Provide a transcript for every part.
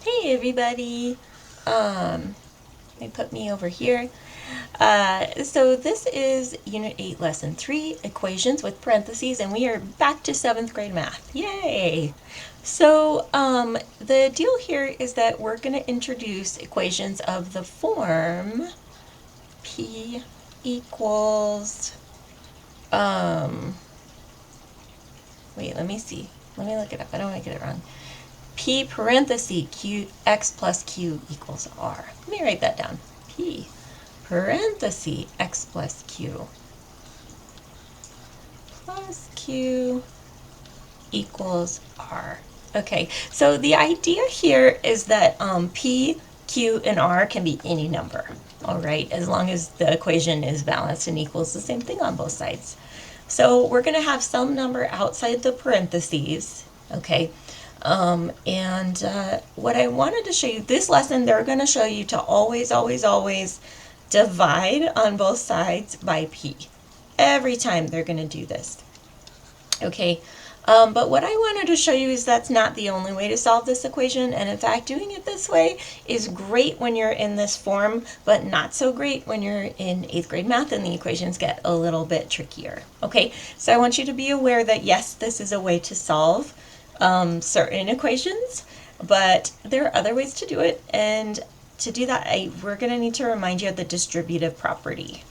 Hey everybody. They put me over here. So this is Unit 8, Lesson 3, Equations with Parentheses, and we are back to 7th grade math. Yay! So the deal here is that we're going to introduce equations of the form P equals, wait, let me see. Let me look it up. I don't want to get it wrong. P parenthesis Q x plus Q equals R. Let me write that down. P parenthesis x plus Q equals R. Okay, so the idea here is that P, Q, and R can be any number, all right, as long as the equation is balanced and equals the same thing on both sides. So we're going to have some number outside the parentheses, okay, what I wanted to show you, this lesson, they're going to show you to always, always, always divide on both sides by P. Every time they're going to do this. Okay, but what I wanted to show you is that's not the only way to solve this equation, and in fact doing it this way is great when you're in this form, but not so great when you're in 8th grade math and the equations get a little bit trickier. Okay, so I want you to be aware that yes, this is a way to solve certain equations, but there are other ways to do it, and to do that we're going to need to remind you of the distributive property.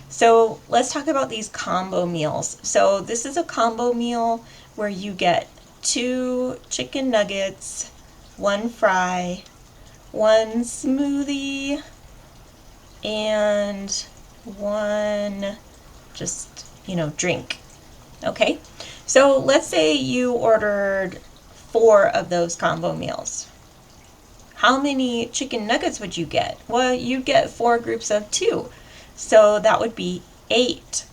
So let's talk about these combo meals. So this is a combo meal where you get 2 chicken nuggets, 1 fry, 1 smoothie, and 1 just, drink. Okay, so let's say you ordered 4 of those combo meals. How many chicken nuggets would you get? Well, you'd get 4 groups of 2. So that would be 8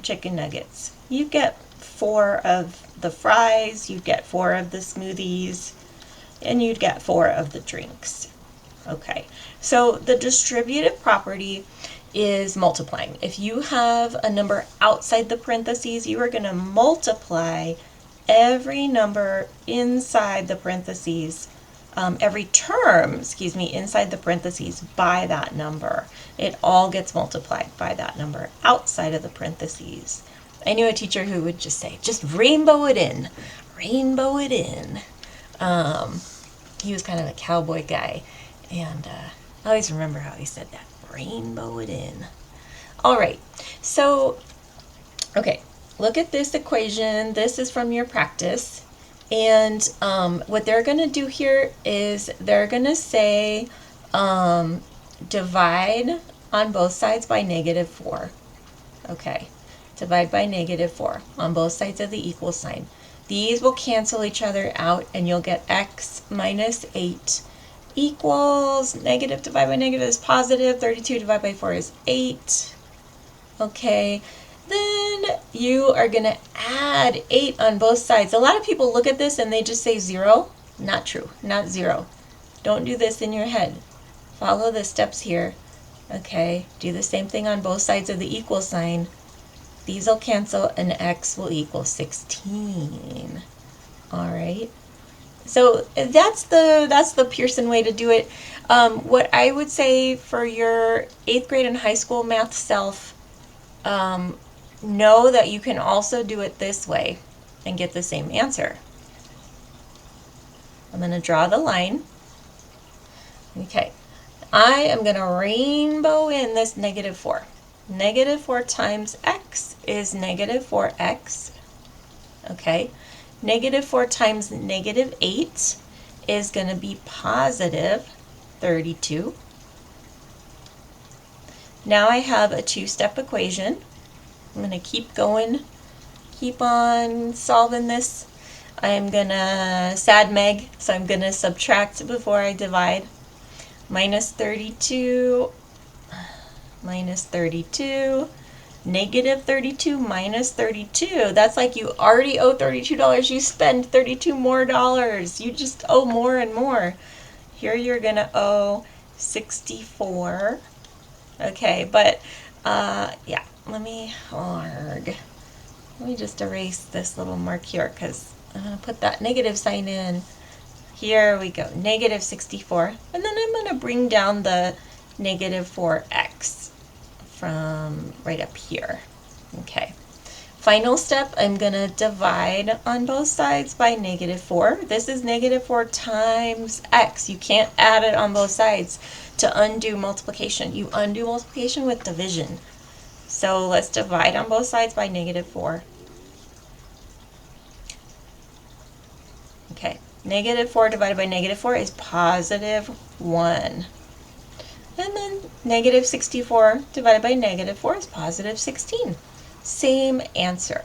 chicken nuggets. You get 4 of the fries, you'd get 4 of the smoothies, and you'd get 4 of the drinks. Okay, so the distributive property is multiplying. If you have a number outside the parentheses, you are going to multiply every number inside the parentheses, every term, inside the parentheses by that number. It all gets multiplied by that number outside of the parentheses. I knew a teacher who would just say, just rainbow it in, rainbow it in. He was kind of a cowboy guy, and I always remember how he said that, rainbow it in. All right, so, okay, look at this equation. This is from your practice. And what they're going to do here is they're going to say divide on both sides by -4. Okay, divide by -4 on both sides of the equal sign. These will cancel each other out, and you'll get x minus 8 equals negative divided by negative is positive, 32 divided by 4 is 8. Okay, then you are going to add 8 on both sides. A lot of people look at this and they just say 0. Not true, not 0. Don't do this in your head. Follow the steps here. Okay, do the same thing on both sides of the equal sign. These will cancel and x will equal 16. All right. So that's the Pearson way to do it. What I would say for your 8th grade and high school math self, know that you can also do it this way and get the same answer. I'm going to draw the line. Okay, I am going to rainbow in this -4. -4 times x is -4x. Okay, -4 times -8 is going to be positive 32. Now I have a 2-step equation. I'm going to keep going, keep on solving this. I'm going to sad Meg, so I'm going to subtract before I divide. Minus 32, minus 32, negative 32 minus 32. That's like you already owe $32. You spend $32 more. You just owe more and more. Here you're going to owe 64. Okay, but yeah, let me just erase this little mark here because I'm going to put that negative sign in. Here we go, negative 64. And then I'm going to bring down the negative 4x from right up here. Okay. Final step, I'm going to divide on both sides by negative 4. This is negative 4 times x. You can't add it on both sides to undo multiplication. You undo multiplication with division. So let's divide on both sides by negative 4. Okay, negative 4 divided by negative 4 is positive 1. And then negative 64 divided by negative 4 is positive 16. Same answer.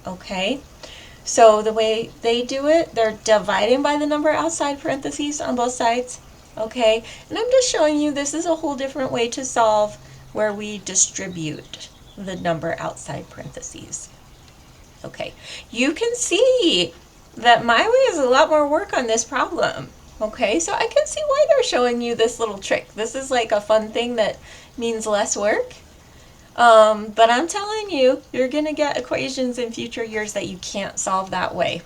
Okay, so the way they do it, they're dividing by the number outside parentheses on both sides. Okay, and I'm just showing you this is a whole different way to solve where we distribute the number outside parentheses. Okay, you can see that my way is a lot more work on this problem. Okay, so I can see why they're showing you this little trick. This is like a fun thing that means less work. But I'm telling you, you're going to get equations in future years that you can't solve that way.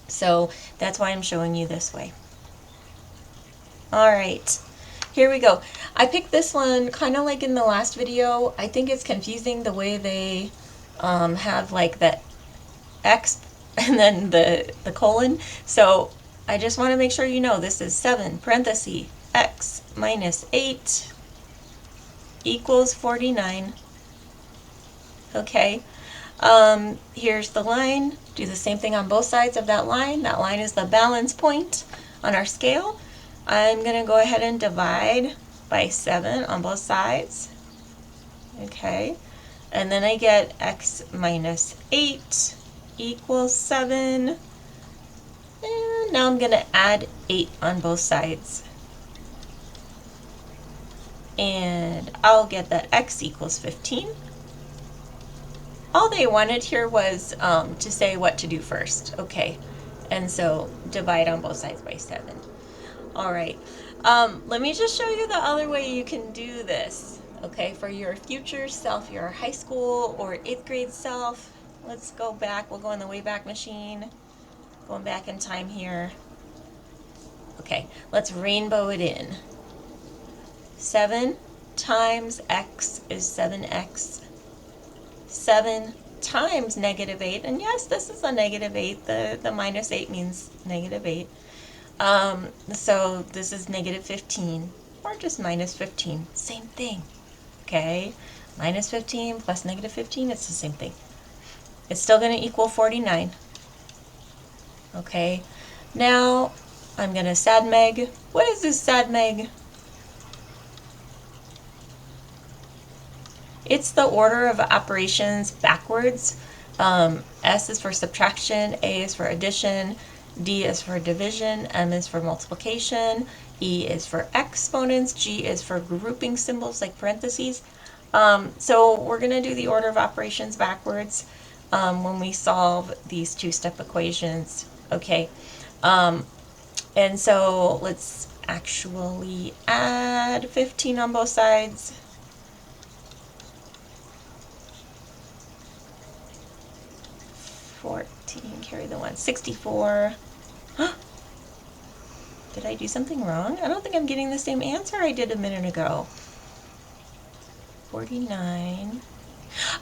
So that's why I'm showing you this way. All right, here we go. I picked this one kind of like in the last video. I think it's confusing the way they have like the x and then the colon. So I just want to make sure you know this is 7 parenthesis x minus 8 equals 49. Okay, here's the line. Do the same thing on both sides of that line. That line is the balance point on our scale. I'm going to go ahead and divide by 7 on both sides. Okay, and then I get x minus 8 equals 7. And now I'm going to add 8 on both sides. And I'll get that x equals 15. All they wanted here was to say what to do first. Okay, and so divide on both sides by 7. All right, let me just show you the other way you can do this. Okay, for your future self, your high school or 8th grade self. Let's go back. We'll go in the Wayback Machine. Going back in time here. Okay, let's rainbow it in. 7 times x is 7x. 7 times negative 8, and yes, this is a negative 8. The minus 8 means negative 8. So this is negative 15, or just minus 15. Same thing. Okay, minus 15 plus negative 15, it's the same thing. It's still going to equal 49. Okay, now I'm going to SADMEG. What is this SADMEG? It's the order of operations backwards. S is for subtraction, A is for addition, D is for division, M is for multiplication, E is for exponents, G is for grouping symbols like parentheses. So we're going to do the order of operations backwards when we solve these two-step equations. Okay, and so let's actually add 15 on both sides. 14, carry the 1, 64. Did I do something wrong? I don't think I'm getting the same answer I did a minute ago. 49.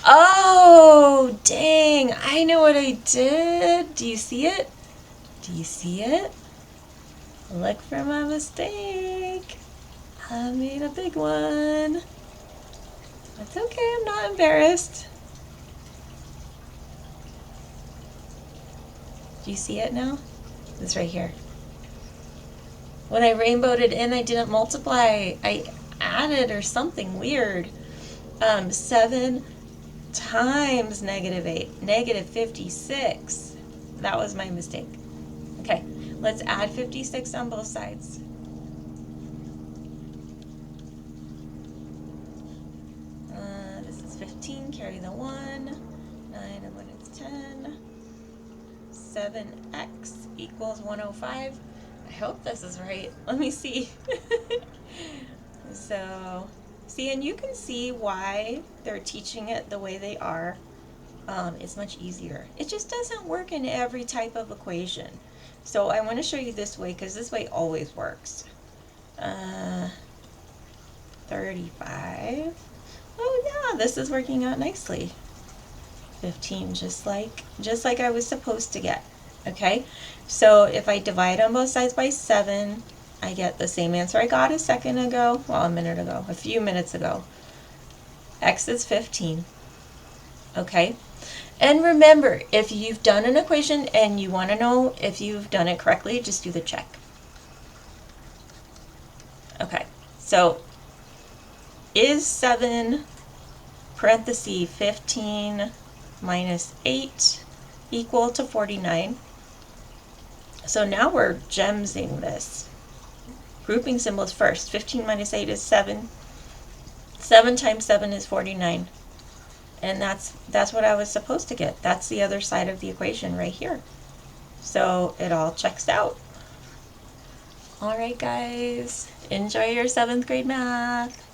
Oh, dang, I know what I did. Do you see it? Do you see it? Look for my mistake. I made a big one. That's okay, I'm not embarrassed. Do you see it now? It's right here. When I rainbowed it in, I didn't multiply. I added or something weird. 7 times negative 8, negative 56. That was my mistake. Okay, let's add 56 on both sides. This is 15, carry the 1. 9 and 1 is 10. 7x equals 105. I hope this is right. Let me see. So See, and you can see why they're teaching it the way they are. It's much easier. It just doesn't work in every type of equation. So I want to show you this way because this way always works. 35. Oh yeah, this is working out nicely. 15, just like I was supposed to get. Okay, so if I divide on both sides by 7, I get the same answer I got a second ago, well, a minute ago, a few minutes ago. X is 15. Okay, and remember, if you've done an equation and you want to know if you've done it correctly, just do the check. Okay, so is 7 parenthesis 15 minus 8 equal to 49? So now we're gemsing this. Grouping symbols first. 15 minus 8 is 7. 7 times 7 is 49. And that's what I was supposed to get. That's the other side of the equation right here. So it all checks out. All right, guys. Enjoy your 7th grade math.